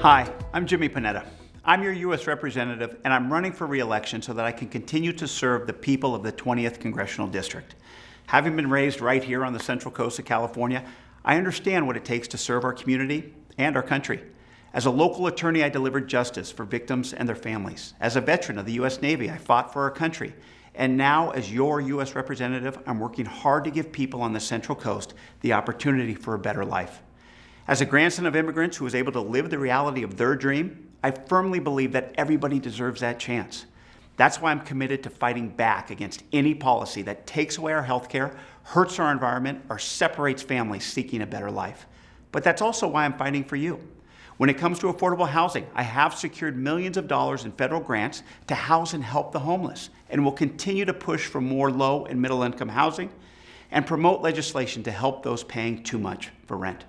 Hi, I'm Jimmy Panetta. I'm your U.S. Representative, and I'm running for re-election so that I can continue to serve the people of the 20th Congressional District. Having been raised right here on the Central Coast of California, I understand what it takes to serve our community and our country. As a local attorney, I delivered justice for victims and their families. As a veteran of the U.S. Navy, I fought for our country. And now, as your U.S. Representative, I'm working hard to give people on the Central Coast the opportunity for a better life. As a grandson of immigrants who was able to live the reality of their dream, I firmly believe that everybody deserves that chance. That's why I'm committed to fighting back against any policy that takes away our health care, hurts our environment, or separates families seeking a better life. But that's also why I'm fighting for you. When it comes to affordable housing, I have secured millions of dollars in federal grants to house and help the homeless, and will continue to push for more low and middle income housing and promote legislation to help those paying too much for rent.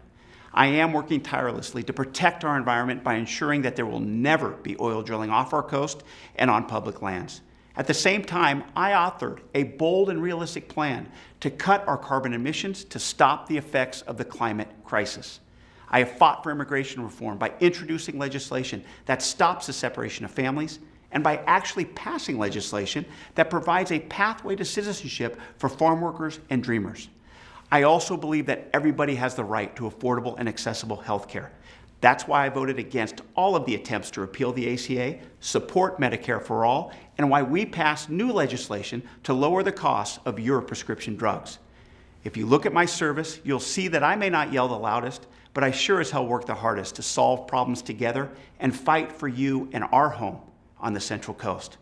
I am working tirelessly to protect our environment by ensuring that there will never be oil drilling off our coast and on public lands. At the same time, I authored a bold and realistic plan to cut our carbon emissions to stop the effects of the climate crisis. I have fought for immigration reform by introducing legislation that stops the separation of families and by actually passing legislation that provides a pathway to citizenship for farm workers and dreamers. I also believe that everybody has the right to affordable and accessible health care. That's why I voted against all of the attempts to repeal the ACA, support Medicare for all, and why we passed new legislation to lower the costs of your prescription drugs. If you look at my service, you'll see that I may not yell the loudest, but I sure as hell work the hardest to solve problems together and fight for you and our home on the Central Coast.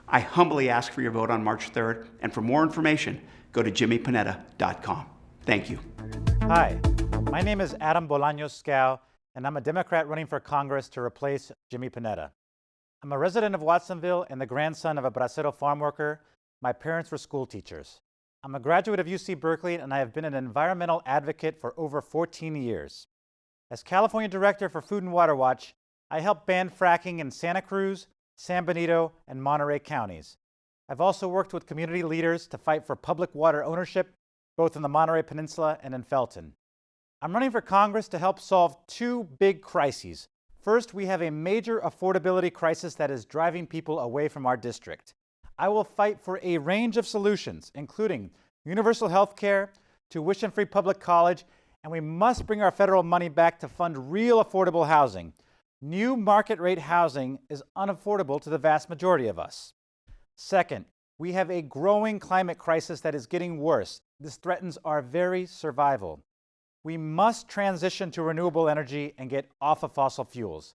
I humbly ask for your vote on March 3rd, and for more information, go to jimmypanetta.com. Thank you. Hi, my name is Adam Bolaños Scow, and I'm a Democrat running for Congress to replace Jimmy Panetta. I'm a resident of Watsonville and the grandson of a bracero farm worker. My parents were school teachers. I'm a graduate of UC Berkeley, and I have been an environmental advocate for over 14 years. As California Director for Food and Water Watch, I helped ban fracking in Santa Cruz, San Benito, and Monterey counties. I've also worked with community leaders to fight for public water ownership, both in the Monterey Peninsula and in Felton. I'm running for Congress to help solve two big crises. First, we have a major affordability crisis that is driving people away from our district. I will fight for a range of solutions, including universal health care, tuition-free public college, and we must bring our federal money back to fund real affordable housing. New market rate housing is unaffordable to the vast majority of us. Second, we have a growing climate crisis that is getting worse. This threatens our very survival. We must transition to renewable energy and get off of fossil fuels.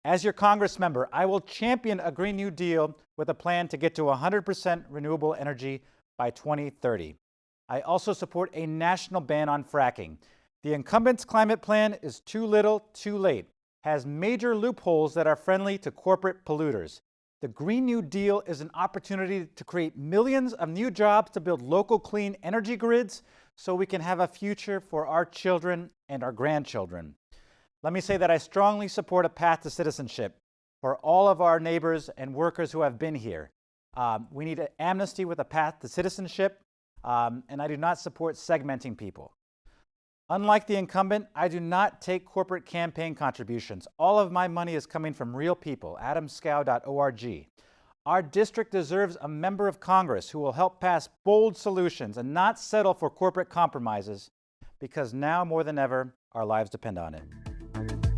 As your Congress member, I will champion a Green New Deal with a plan to get to 100% renewable energy by 2030. I also support a national ban on fracking. The incumbent's climate plan is too little, too late, has major loopholes that are friendly to corporate polluters. The Green New Deal is an opportunity to create millions of new jobs to build local clean energy grids so we can have a future for our children and our grandchildren. Let me say that I strongly support a path to citizenship for all of our neighbors and workers who have been here. We need an amnesty with a path to citizenship, and I do not support segmenting people. Unlike the incumbent, I do not take corporate campaign contributions. All of my money is coming from real people, adamscow.org. Our district deserves a member of Congress who will help pass bold solutions and not settle for corporate compromises, because now more than ever, our lives depend on it.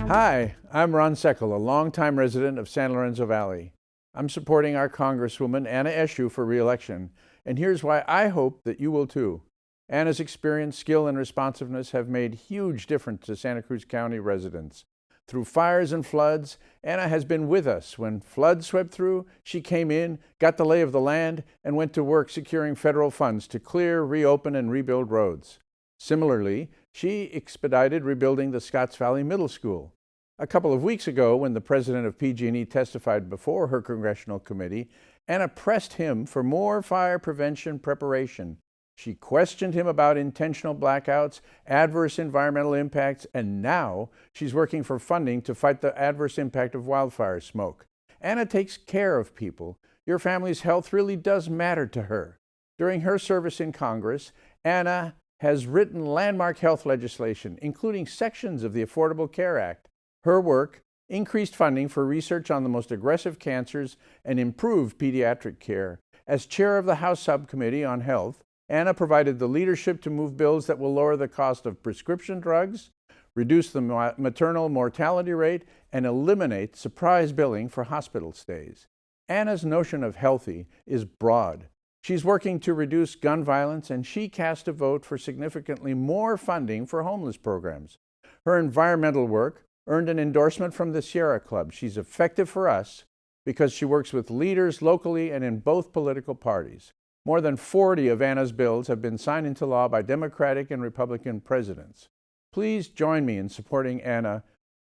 Hi, I'm Ron Sekkel, a longtime resident of San Lorenzo Valley. I'm supporting our Congresswoman Anna Eshoo for re-election, and here's why I hope that you will too. Anna's experience, skill, and responsiveness have made huge difference to Santa Cruz County residents. Through fires and floods, Anna has been with us. When floods swept through, she came in, got the lay of the land, and went to work securing federal funds to clear, reopen, and rebuild roads. Similarly, she expedited rebuilding the Scotts Valley Middle School. A couple of weeks ago, when the president of PG&E testified before her congressional committee, Anna pressed him for more fire prevention preparation. She questioned him about intentional blackouts, adverse environmental impacts, and now she's working for funding to fight the adverse impact of wildfire smoke. Anna takes care of people. Your family's health really does matter to her. During her service in Congress, Anna has written landmark health legislation, including sections of the Affordable Care Act. Her work increased funding for research on the most aggressive cancers, and improved pediatric care. As chair of the House Subcommittee on Health, Anna provided the leadership to move bills that will lower the cost of prescription drugs, reduce the maternal mortality rate, and eliminate surprise billing for hospital stays. Anna's notion of healthy is broad. She's working to reduce gun violence, and she cast a vote for significantly more funding for homeless programs. Her environmental work earned an endorsement from the Sierra Club. She's effective for us because she works with leaders locally and in both political parties. More than 40 of Anna's bills have been signed into law by Democratic and Republican presidents. Please join me in supporting Anna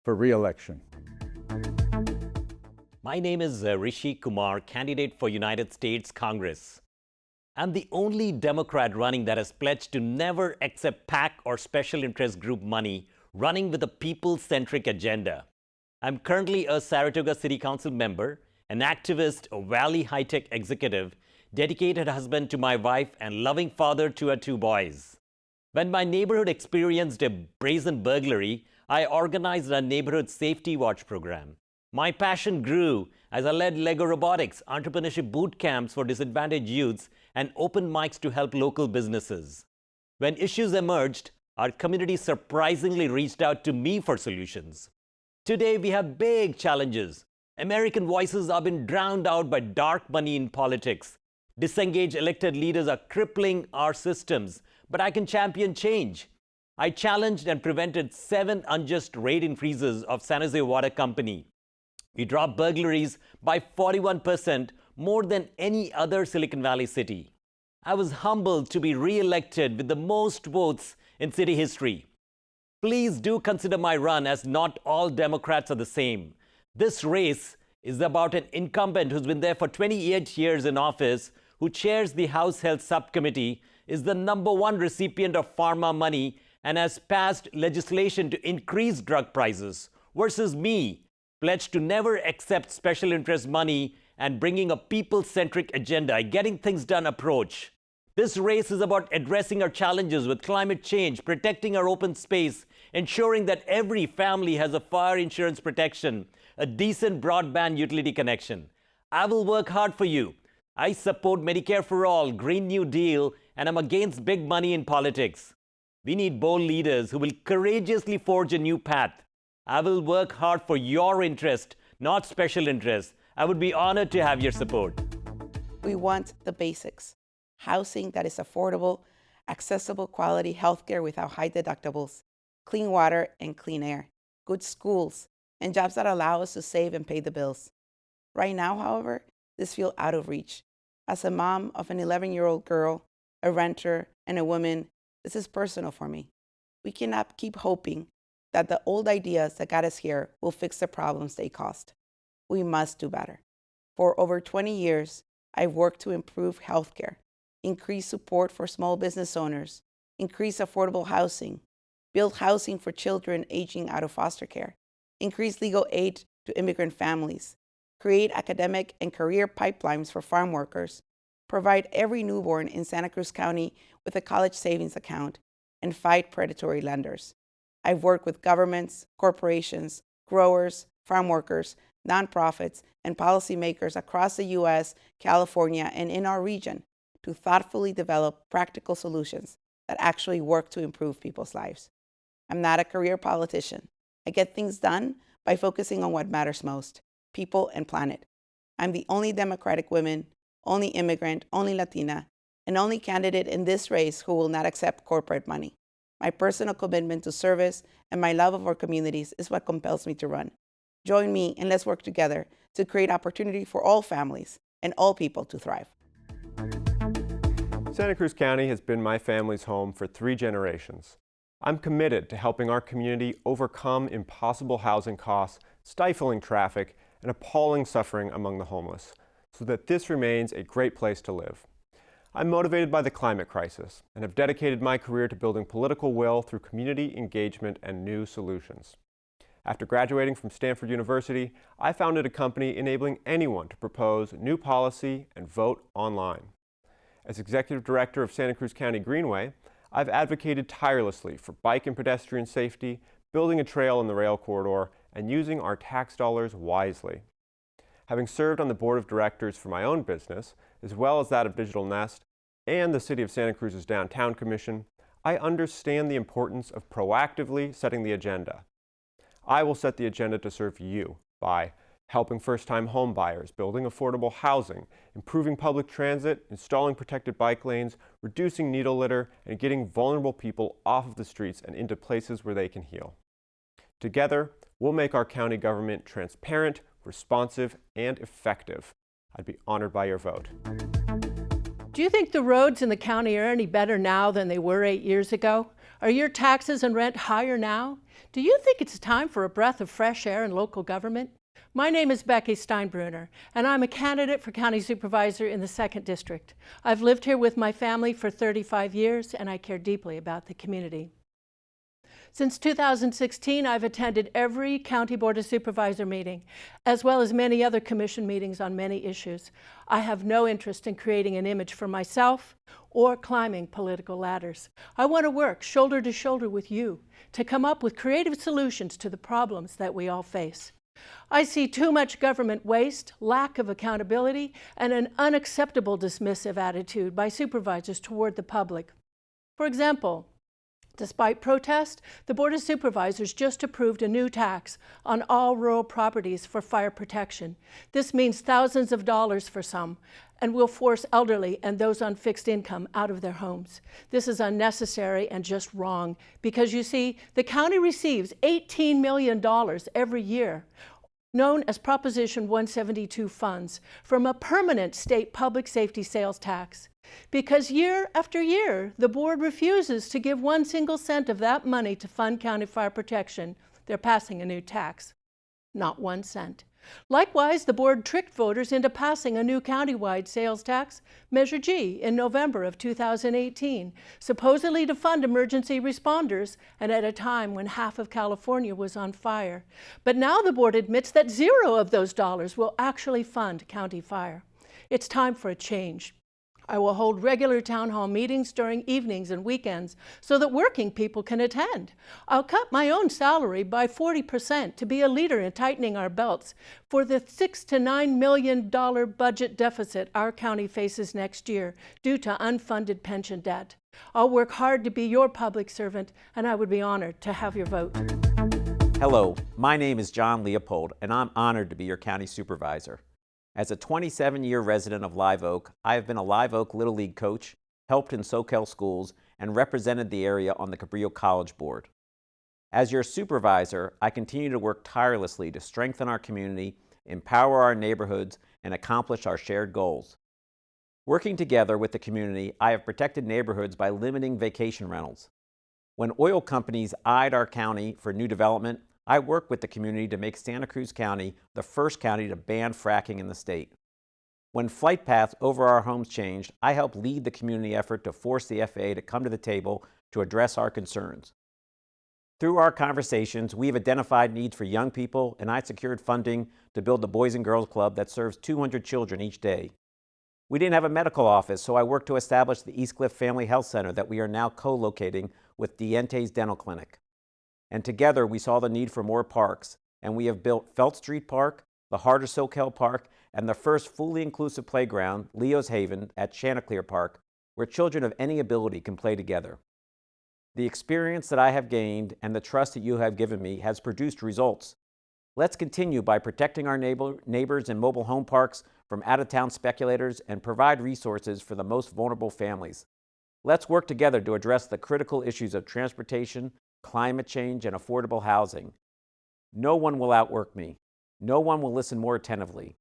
for re-election. My name is Rishi Kumar, candidate for United States Congress. I'm the only Democrat running that has pledged to never accept PAC or special interest group money, running with a people-centric agenda. I'm currently a Saratoga City Council member, an activist, a Valley high-tech executive, dedicated husband to my wife, and loving father to our 2 boys. When my neighborhood experienced a brazen burglary, I organized a neighborhood safety watch program. My passion grew as I led Lego robotics, entrepreneurship boot camps for disadvantaged youths, and open mics to help local businesses. When issues emerged, our community surprisingly reached out to me for solutions. Today, we have big challenges. American voices are being drowned out by dark money in politics. Disengaged elected leaders are crippling our systems, but I can champion change. I challenged and prevented 7 unjust rate increases of San Jose Water Company. We dropped burglaries by 41%, more than any other Silicon Valley city. I was humbled to be re-elected with the most votes in city history. Please do consider my run, as not all Democrats are the same. This race is about an incumbent who's been there for 28 years in office, who chairs the House Health Subcommittee, is the #1 recipient of pharma money, and has passed legislation to increase drug prices, versus me, pledged to never accept special interest money and bringing a people-centric agenda, a getting things done approach. This race is about addressing our challenges with climate change, protecting our open space, ensuring that every family has a fire insurance protection, a decent broadband utility connection. I will work hard for you. I support Medicare for All, Green New Deal, and I'm against big money in politics. We need bold leaders who will courageously forge a new path. I will work hard for your interest, not special interest. I would be honored to have your support. We want the basics. Housing that is affordable, accessible quality healthcare without high deductibles, clean water and clean air, good schools, and jobs that allow us to save and pay the bills. Right now, however, this feels out of reach. As a mom of an 11-year-old girl, a renter, and a woman, this is personal for me. We cannot keep hoping that the old ideas that got us here will fix the problems they caused. We must do better. For over 20 years, I've worked to improve healthcare, increase support for small business owners, increase affordable housing, build housing for children aging out of foster care, increase legal aid to immigrant families, create academic and career pipelines for farm workers, provide every newborn in Santa Cruz County with a college savings account, and fight predatory lenders. I've worked with governments, corporations, growers, farm workers, nonprofits, and policymakers across the U.S., California, and in our region to thoughtfully develop practical solutions that actually work to improve people's lives. I'm not a career politician. I get things done by focusing on what matters most: people and planet. I'm the only Democratic woman, only immigrant, only Latina, and only candidate in this race who will not accept corporate money. My personal commitment to service and my love of our communities is what compels me to run. Join me and let's work together to create opportunity for all families and all people to thrive. Santa Cruz County has been my family's home for 3 generations. I'm committed to helping our community overcome impossible housing costs, stifling traffic, and appalling suffering among the homeless, so that this remains a great place to live. I'm motivated by the climate crisis and have dedicated my career to building political will through community engagement and new solutions. After graduating from Stanford University, I founded a company enabling anyone to propose new policy and vote online. As Executive Director of Santa Cruz County Greenway, I've advocated tirelessly for bike and pedestrian safety, building a trail in the rail corridor, and using our tax dollars wisely. Having served on the board of directors for my own business, as well as that of Digital Nest and the City of Santa Cruz's Downtown Commission, I understand the importance of proactively setting the agenda. I will set the agenda to serve you by helping first-time home buyers, building affordable housing, improving public transit, installing protected bike lanes, reducing needle litter, and getting vulnerable people off of the streets and into places where they can heal. Together, we'll make our county government transparent, responsive, and effective. I'd be honored by your vote. Do you think the roads in the county are any better now than they were 8 years ago? Are your taxes and rent higher now? Do you think it's time for a breath of fresh air in local government? My name is Becky Steinbruner, and I'm a candidate for county supervisor in the 2nd District. I've lived here with my family for 35 years, and I care deeply about the community. Since 2016, I've attended every County Board of Supervisor meeting, as well as many other commission meetings on many issues. I have no interest in creating an image for myself or climbing political ladders. I want to work shoulder to shoulder with you to come up with creative solutions to the problems that we all face. I see too much government waste, lack of accountability, and an unacceptable dismissive attitude by supervisors toward the public. For example, despite protest, the Board of Supervisors just approved a new tax on all rural properties for fire protection. This means thousands of dollars for some, and will force elderly and those on fixed income out of their homes. This is unnecessary and just wrong, because you see, the county receives $18 million every year, known as Proposition 172 funds, from a permanent state public safety sales tax. Because year after year, the board refuses to give 1 single cent of that money to fund county fire protection, they're passing a new tax. Not 1 cent. Likewise, the board tricked voters into passing a new countywide sales tax, Measure G, in November of 2018, supposedly to fund emergency responders, and at a time when half of California was on fire. But now the board admits that 0 of those dollars will actually fund county fire. It's time for a change. I will hold regular town hall meetings during evenings and weekends so that working people can attend. I'll cut my own salary by 40% to be a leader in tightening our belts for the $6 to $9 million budget deficit our county faces next year due to unfunded pension debt. I'll work hard to be your public servant, and I would be honored to have your vote. Hello, my name is John Leopold, and I'm honored to be your county supervisor. As a 27-year resident of Live Oak, I have been a Live Oak Little League coach, helped in Sekkel schools, and represented the area on the Cabrillo College Board. As your supervisor, I continue to work tirelessly to strengthen our community, empower our neighborhoods, and accomplish our shared goals. Working together with the community, I have protected neighborhoods by limiting vacation rentals. When oil companies eyed our county for new development, I worked with the community to make Santa Cruz County the first county to ban fracking in the state. When flight paths over our homes changed, I helped lead the community effort to force the FAA to come to the table to address our concerns. Through our conversations, we've identified needs for young people, and I secured funding to build the Boys and Girls Club that serves 200 children each day. We didn't have a medical office, so I worked to establish the East Cliff Family Health Center that we are now co-locating with Diente's Dental Clinic. And together we saw the need for more parks, and we have built Felt Street Park, the Heart of Sekkel Park, and the first fully inclusive playground, Leo's Haven, at Chanticleer Park, where children of any ability can play together. The experience that I have gained and the trust that you have given me has produced results. Let's continue by protecting our neighbors and mobile home parks from out-of-town speculators and provide resources for the most vulnerable families. Let's work together to address the critical issues of transportation, climate change, and affordable housing. No one will outwork me. No one will listen more attentively.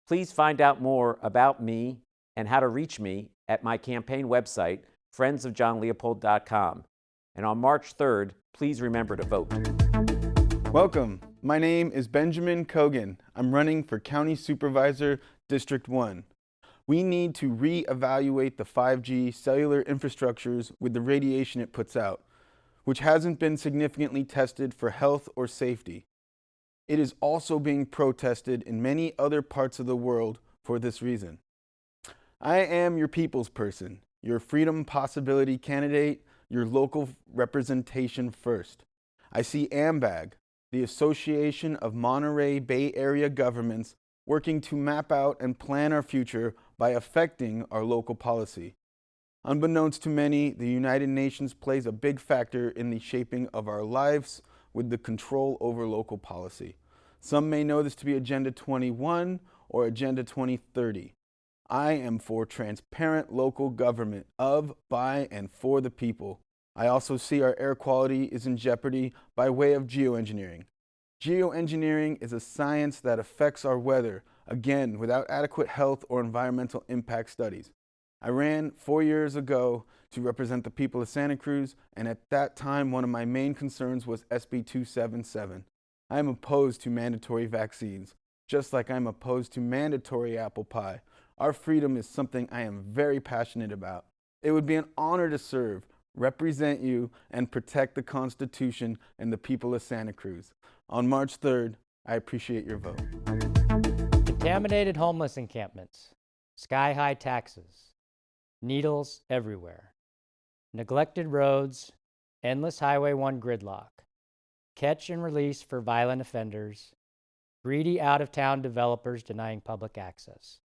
Please find out more about me and how to reach me at my campaign website, friendsofjohnleopold.com. And on March 3rd, please remember to vote. Welcome. My name is Benjamin Cogan. I'm running for County Supervisor, District 1. We need to re-evaluate the 5G cellular infrastructures with the radiation it puts out, which hasn't been significantly tested for health or safety. It is also being protested in many other parts of the world for this reason. I am your people's person, your freedom possibility candidate, your local representation first. I see AMBAG, the Association of Monterey Bay Area Governments, working to map out and plan our future by affecting our local policy. Unbeknownst to many, the United Nations plays a big factor in the shaping of our lives with the control over local policy. Some may know this to be Agenda 21 or Agenda 2030. I am for transparent local government of, by, and for the people. I also see our air quality is in jeopardy by way of geoengineering. Geoengineering is a science that affects our weather, again, without adequate health or environmental impact studies. I ran 4 years ago to represent the people of Santa Cruz, and at that time, one of my main concerns was SB 277. I am opposed to mandatory vaccines, just like I'm opposed to mandatory apple pie. Our freedom is something I am very passionate about. It would be an honor to serve, represent you, and protect the Constitution and the people of Santa Cruz. On March 3rd, I appreciate your vote. Contaminated homeless encampments, sky-high taxes, needles everywhere, neglected roads, endless Highway 1 gridlock, catch and release for violent offenders, greedy out-of-town developers denying public access,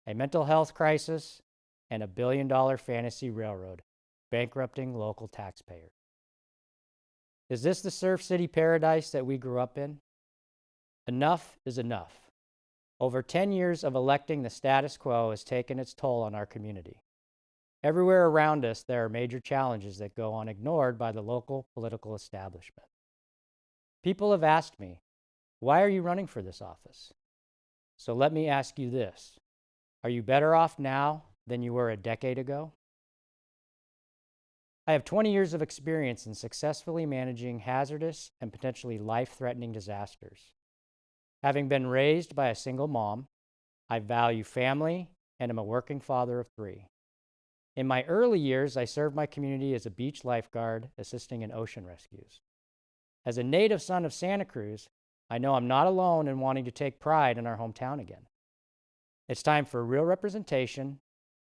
a mental health crisis, and a billion-dollar fantasy railroad bankrupting local taxpayers. Is this the Surf City paradise that we grew up in? Enough is enough. Over 10 years of electing the status quo has taken its toll on our community. Everywhere around us, there are major challenges that go unignored by the local political establishment. People have asked me, why are you running for this office? So let me ask you this. Are you better off now than you were a decade ago? I have 20 years of experience in successfully managing hazardous and potentially life-threatening disasters. Having been raised by a single mom, I value family and am a working father of 3. In my early years, I served my community as a beach lifeguard, assisting in ocean rescues. As a native son of Santa Cruz, I know I'm not alone in wanting to take pride in our hometown again. It's time for real representation,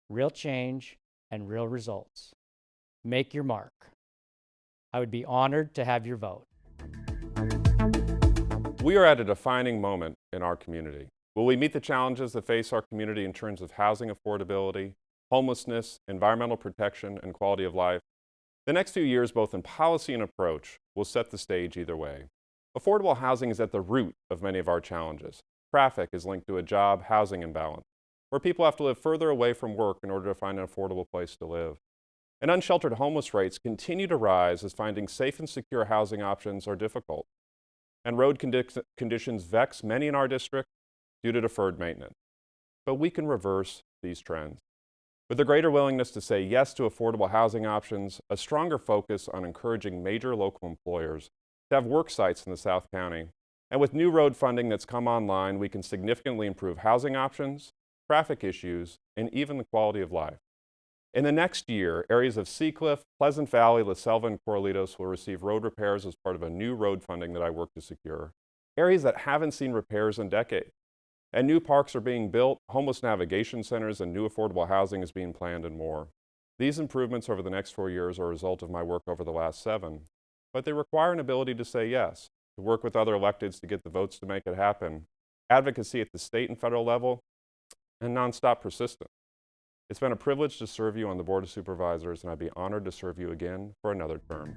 real change, and real results. Make your mark. I would be honored to have your vote. We are at a defining moment in our community. Will we meet the challenges that face our community in terms of housing affordability, homelessness, environmental protection, and quality of life? The next few years, both in policy and approach, will set the stage either way. Affordable housing is at the root of many of our challenges. Traffic is linked to a job-housing imbalance, where people have to live further away from work in order to find an affordable place to live. And unsheltered homeless rates continue to rise as finding safe and secure housing options are difficult. And road conditions vex many in our district due to deferred maintenance. But we can reverse these trends. With a greater willingness to say yes to affordable housing options, a stronger focus on encouraging major local employers to have work sites in the South County, and with new road funding that's come online, we can significantly improve housing options, traffic issues, and even the quality of life. In the next year, areas of Seacliff, Pleasant Valley, La Selva, and Corralitos will receive road repairs as part of a new road funding that I work to secure. Areas that haven't seen repairs in decades. And new parks are being built, homeless navigation centers, and new affordable housing is being planned, and more. These improvements over the next 4 years are a result of my work over the last 7. But they require an ability to say yes, to work with other electeds to get the votes to make it happen, advocacy at the state and federal level, and nonstop persistence. It's been a privilege to serve you on the Board of Supervisors, and I'd be honored to serve you again for another term.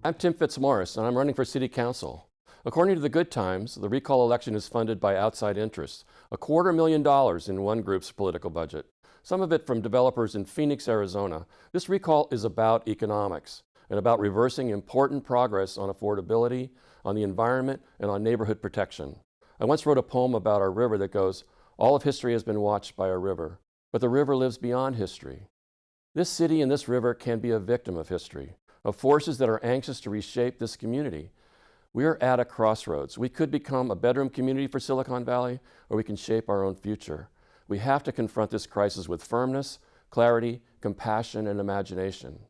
I'm Tim Fitzmaurice, and I'm running for City Council. According to the Good Times, the recall election is funded by outside interests, $250,000 in one group's political budget, some of it from developers in Phoenix, Arizona. This recall is about economics and about reversing important progress on affordability, on the environment, and on neighborhood protection. I once wrote a poem about our river that goes, "All of history has been watched by our river, but the river lives beyond history." This city and this river can be a victim of history, of forces that are anxious to reshape this community. We are at a crossroads. We could become a bedroom community for Silicon Valley, or we can shape our own future. We have to confront this crisis with firmness, clarity, compassion, and imagination.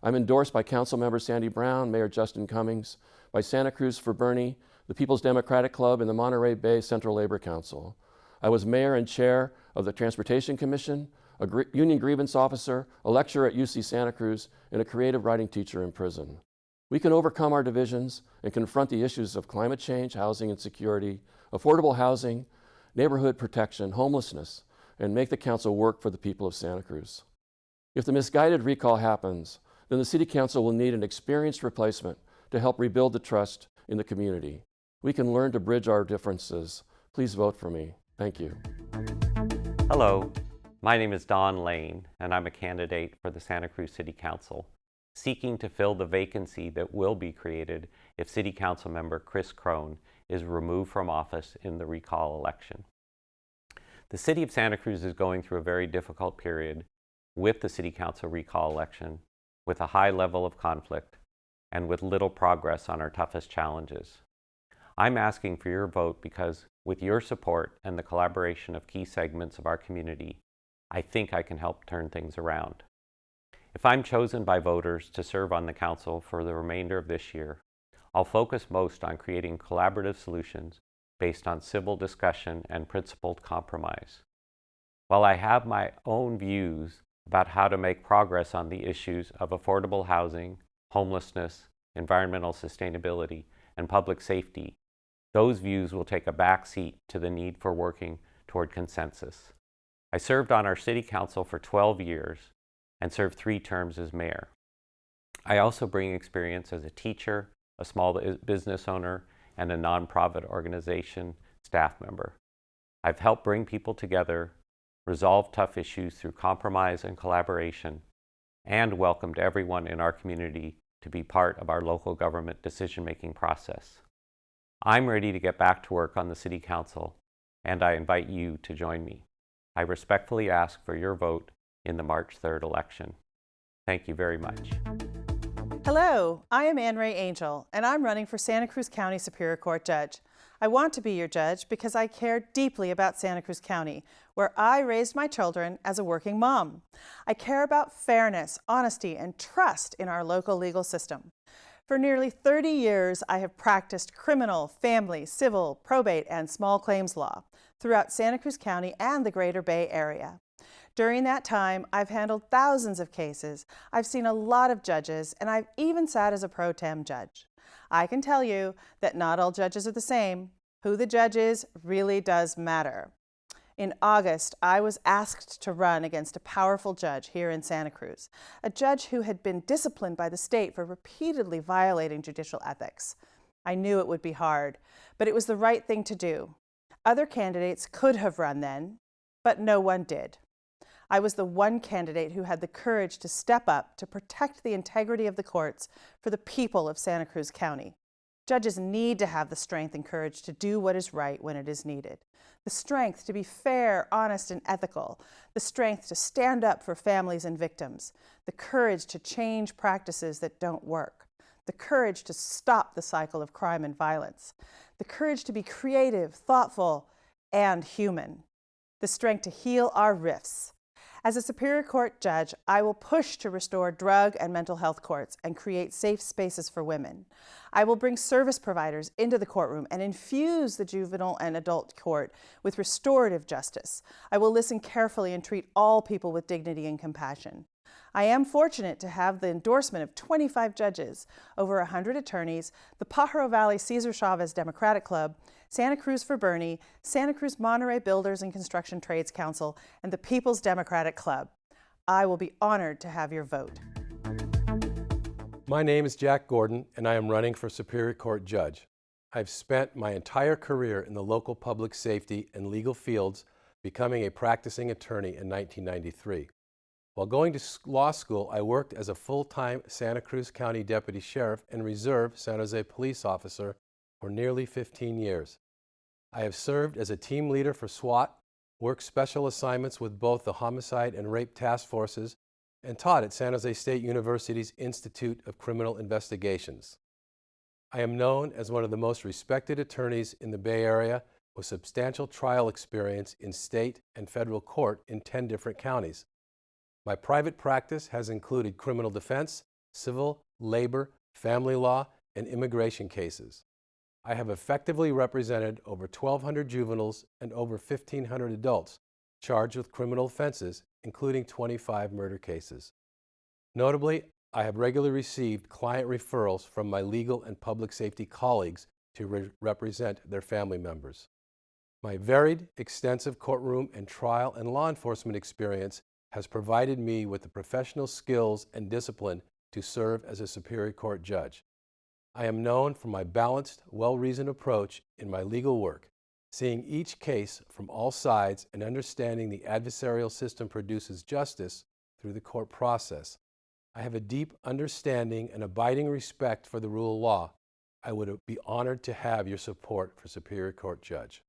I'm endorsed by Councilmember Sandy Brown, Mayor Justin Cummings, by Santa Cruz for Bernie, the People's Democratic Club, and the Monterey Bay Central Labor Council. I was mayor and chair of the Transportation Commission, a union grievance officer, a lecturer at UC Santa Cruz, and a creative writing teacher in prison. We can overcome our divisions and confront the issues of climate change, housing insecurity, affordable housing, neighborhood protection, homelessness, and make the council work for the people of Santa Cruz. If the misguided recall happens, then the City Council will need an experienced replacement to help rebuild the trust in the community. We can learn to bridge our differences. Please vote for me. Thank you. Hello, my name is Don Lane, and I'm a candidate for the Santa Cruz City Council, seeking to fill the vacancy that will be created if City Council member Chris Crone is removed from office in the recall election. The City of Santa Cruz is going through a very difficult period with the City Council recall election, with a high level of conflict, and with little progress on our toughest challenges. I'm asking for your vote because with your support and the collaboration of key segments of our community, I think I can help turn things around. If I'm chosen by voters to serve on the council for the remainder of this year, I'll focus most on creating collaborative solutions based on civil discussion and principled compromise. While I have my own views about how to make progress on the issues of affordable housing, homelessness, environmental sustainability, and public safety, those views will take a back seat to the need for working toward consensus. I served on our City Council for 12 years and served 3 terms as mayor. I also bring experience as a teacher, a small business owner, and a nonprofit organization staff member. I've helped bring people together, resolve tough issues through compromise and collaboration, and welcomed everyone in our community to be part of our local government decision-making process. I'm ready to get back to work on the City Council, and I invite you to join me. I respectfully ask for your vote in the March 3rd election. Thank you very much. Hello, I am Annrae Angel, and I'm running for Santa Cruz County Superior Court Judge. I want to be your judge because I care deeply about Santa Cruz County, where I raised my children as a working mom. I care about fairness, honesty, and trust in our local legal system. For nearly 30 years, I have practiced criminal, family, civil, probate, and small claims law throughout Santa Cruz County and the Greater Bay Area. During that time, I've handled thousands of cases, I've seen a lot of judges, and I've even sat as a pro tem judge. I can tell you that not all judges are the same. Who the judge is really does matter. In August, I was asked to run against a powerful judge here in Santa Cruz, a judge who had been disciplined by the state for repeatedly violating judicial ethics. I knew it would be hard, but it was the right thing to do. Other candidates could have run then, but no one did. I was the one candidate who had the courage to step up to protect the integrity of the courts for the people of Santa Cruz County. Judges need to have the strength and courage to do what is right when it is needed. The strength to be fair, honest, and ethical. The strength to stand up for families and victims. The courage to change practices that don't work. The courage to stop the cycle of crime and violence. The courage to be creative, thoughtful, and human. The strength to heal our rifts. As a Superior Court judge, I will push to restore drug and mental health courts and create safe spaces for women. I will bring service providers into the courtroom and infuse the juvenile and adult court with restorative justice. I will listen carefully and treat all people with dignity and compassion. I am fortunate to have the endorsement of 25 judges, over 100 attorneys, the Pajaro Valley Cesar Chavez Democratic Club, Santa Cruz for Bernie, Santa Cruz Monterey Builders and Construction Trades Council, and the People's Democratic Club. I will be honored to have your vote. My name is Jack Gordon, and I am running for Superior Court Judge. I've spent my entire career in the local public safety and legal fields, becoming a practicing attorney in 1993. While going to law school, I worked as a full-time Santa Cruz County Deputy Sheriff and Reserve San Jose police officer for nearly 15 years. I have served as a team leader for SWAT, worked special assignments with both the homicide and rape task forces, and taught at San Jose State University's Institute of Criminal Investigations. I am known as one of the most respected attorneys in the Bay Area with substantial trial experience in state and federal court in 10 different counties. My private practice has included criminal defense, civil, labor, family law, and immigration cases. I have effectively represented over 1,200 juveniles and over 1,500 adults charged with criminal offenses, including 25 murder cases. Notably, I have regularly received client referrals from my legal and public safety colleagues to represent their family members. My varied, extensive courtroom and trial and law enforcement experience has provided me with the professional skills and discipline to serve as a Superior Court judge. I am known for my balanced, well-reasoned approach in my legal work, seeing each case from all sides and understanding the adversarial system produces justice through the court process. I have a deep understanding and abiding respect for the rule of law. I would be honored to have your support for Superior Court judge.